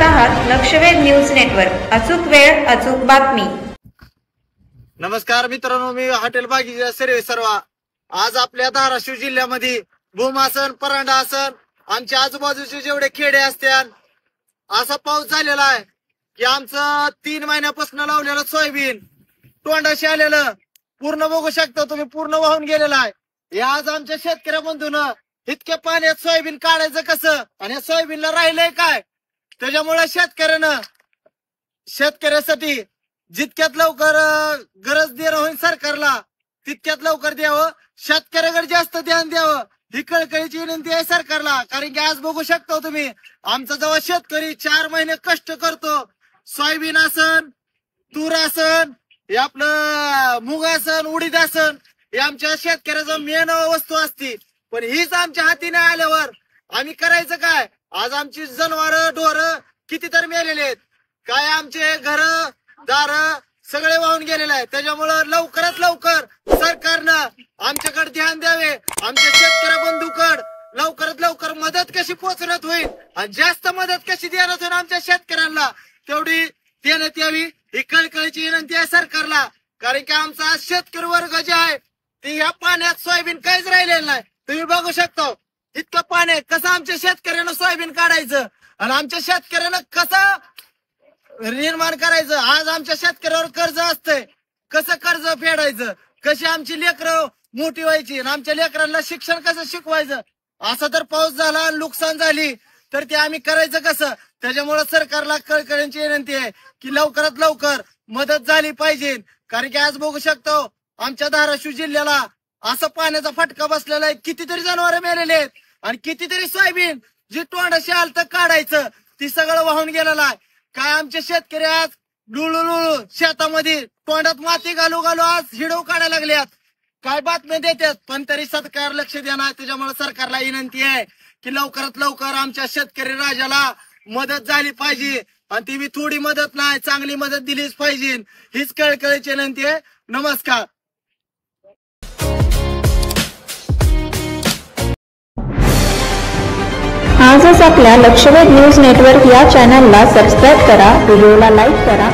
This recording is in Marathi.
पाहत आहात लक्षवेध न्यूज नेटवर्क। अचूक वेळ अचूक बातमी। नमस्कार मित्रांनो, मी हॉटेल बागीचा सर्वेसर्वा। आज आपल्या धाराशिव जिल्ह्यामध्ये भूमासन परांडासन आमच्या आजूबाजूचे जेवढे खेडे असतात असा पाऊस झालेला आहे की आमचं 3 महिन्यापासून लावलेलं सोयाबीन तोंडाशी आलेलं पूर्ण बघू शकता तुम्ही, पूर्ण वाहून गेलेलं आहे। हे आज आमच्या शेतकऱ्या बंधूंना इतक्या पाण्यात सोयाबीन काढायचं कसं आणि या सोयाबीनला राहिलंय काय, त्याच्यामुळे शेतकऱ्यासाठी जितक्यात लवकर गरज देणं होईल सरकारला तितक्यात लवकर द्यावं, शेतकऱ्याकडे जास्त ध्यान द्यावं ही कळकळीची विनंती आहे सरकारला। कारण की आज बघू शकता तुम्ही, आमचा जेव्हा शेतकरी 4 महिने कष्ट करतो, सोयाबीन आसन, तूर आसन, हे आपलं मूग आसन, उडीद आसन, हे आमच्या शेतकऱ्याचं मेन वस्तू असते। पण हीच आमच्या हाती नाही आल्यावर आम्ही करायचं काय? आज आमची जनावर ढोर कितीतरी मेलेले आहेत, काय आमचे घर दार सगळे वाहून गेलेले आहेत। त्याच्यामुळं लवकरात लवकर सरकारनं आमच्याकडे ध्यान द्यावे, आमच्या शेतकऱ्या बंधूकड लवकरात लवकर मदत कशी पोहोचण्यात होईल आणि जास्त मदत कशी देण्यात होईल आमच्या शेतकऱ्यांना तेवढी देण्यात यावी ही कळकळीची विनंती आहे सरकारला। कारण की आमचा शेतकरी वर्ग जे आहे ते ह्या पाण्यात सोयाबीन काहीच राहिलेलं नाही। तुम्ही बघू शकता इतकं पाणी कसं आमच्या शेतकऱ्यांना सोयाबीन काढायचं आणि आमच्या शेतकऱ्यांना कसं निर्माण करायचं। आज आमच्या शेतकऱ्यावर कर्ज असतंय, कसं कर्ज फेडायचं, कशी आमची लेकरं मोठी व्हायची आणि आमच्या लेकरांना शिक्षण कसं शिकवायचं। असा तर पाऊस झाला आणि नुकसान झाली तर ते आम्ही करायचं कसं? त्याच्यामुळे सरकारला कळकळीची विनंती आहे की लवकरात लवकर मदत झाली पाहिजे। कारण की आज बघू शकतो आमच्या धाराशिव जिल्ह्याला असं पाण्याचा फटका बसलेला आहे, कितीतरी जनावर मेलेले आहेत आणि कितीतरी सोयाबीन जी तोंडाशी आलत काढायचं ती सगळं वाहून गेलेलं आहे। काय आमचे शेतकरी आज लुळू शेतामध्ये तोंडात माती घालू आज हिडो काढायला लागल्यात, काय बातम्या देतात, पण तरी सरकार लक्ष देणार। त्याच्यामुळे सरकारला विनंती आहे की लवकरात लवकर आमच्या शेतकरी राजाला मदत झाली पाहिजे आणि ती थोडी मदत नाही, चांगली मदत दिलीच पाहिजे हीच कळकळीची विनंती आहे। नमस्कार। आजच आपल्या लक्षवेध न्यूज नेटवर्क या चॅनलला सबस्क्राईब करा, व्हिडिओला लाईक करा।